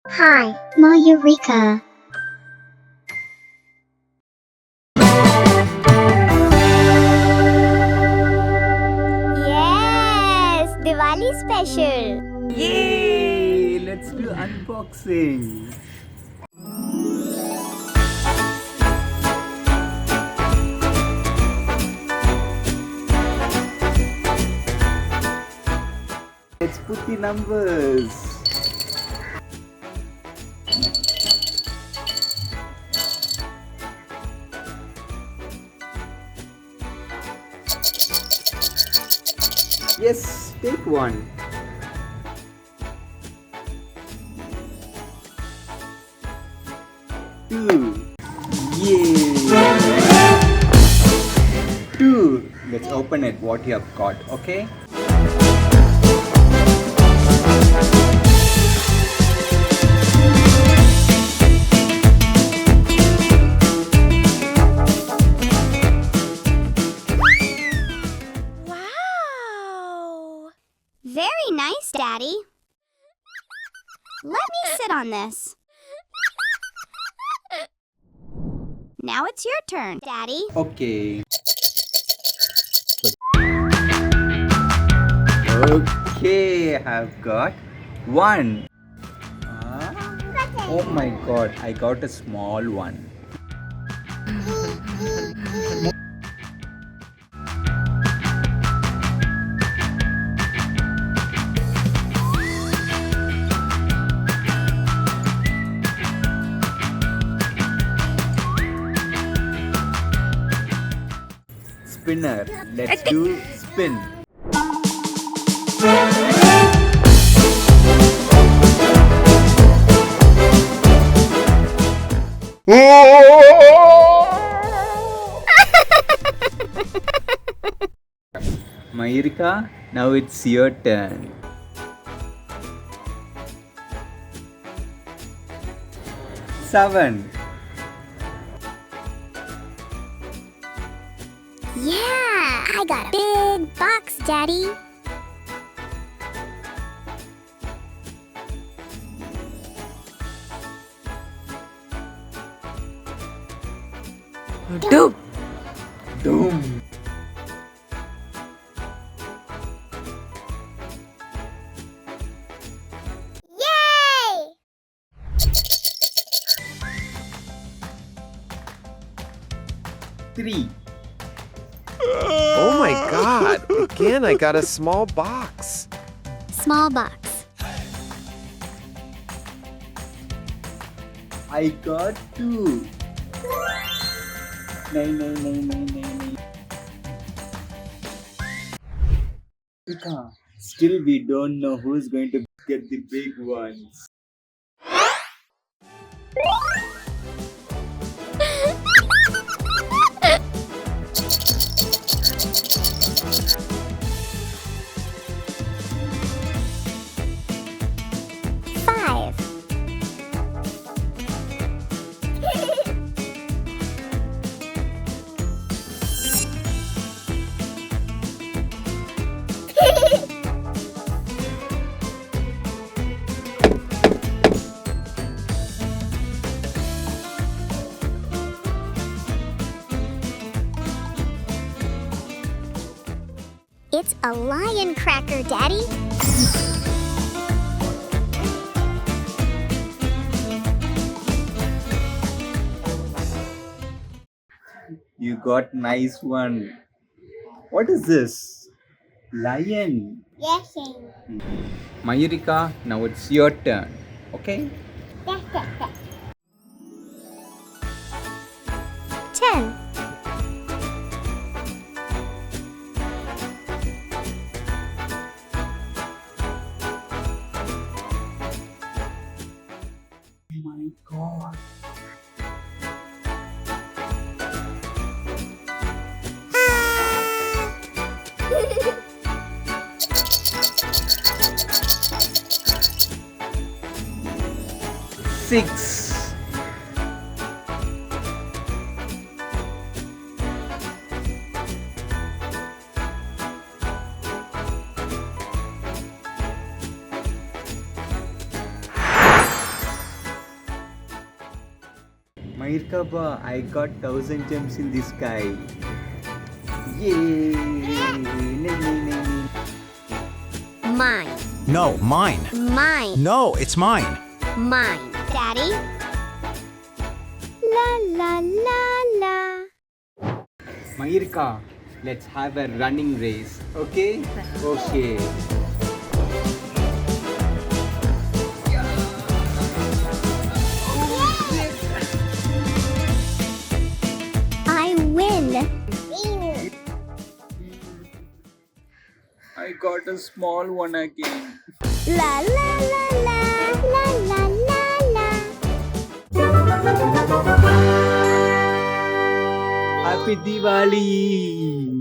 Hi, Mayurika. Yes, Diwali special. Yay! Let's do unboxing. Let's put the numbers. Yes, take one. Two. Yay! Two. Let's open it. What you have got, okay? Wow! Very nice, Daddy. Let me sit on this. Now it's your turn, Daddy. Okay. Okay, I've got one. Oh my god, I got a small one. Spinner. Let's do spin. Mayurika, now it's your turn. Seven. Yeah, I got a big box, Daddy. Doom. Doom. Yay! Three. Oh my god! Again, I got a small box. Small box. I got two. Nine. Ika, still we don't know who's going to get the big ones. Five. It's a lion cracker, Daddy. You got nice one. What is this? Lion. Yes, Mayurika, now it's your turn. Okay? 10. Oh my god. Six. Mayurkaba, I got 1,000 gems in the sky. Yay! Mine. No, mine. Mine. No, it's mine. Mine. Daddy? La la la la. Mayurka, let's have a running race, okay? Okay. I win. I got a small one again. La la la la la la la la. Happy Diwali!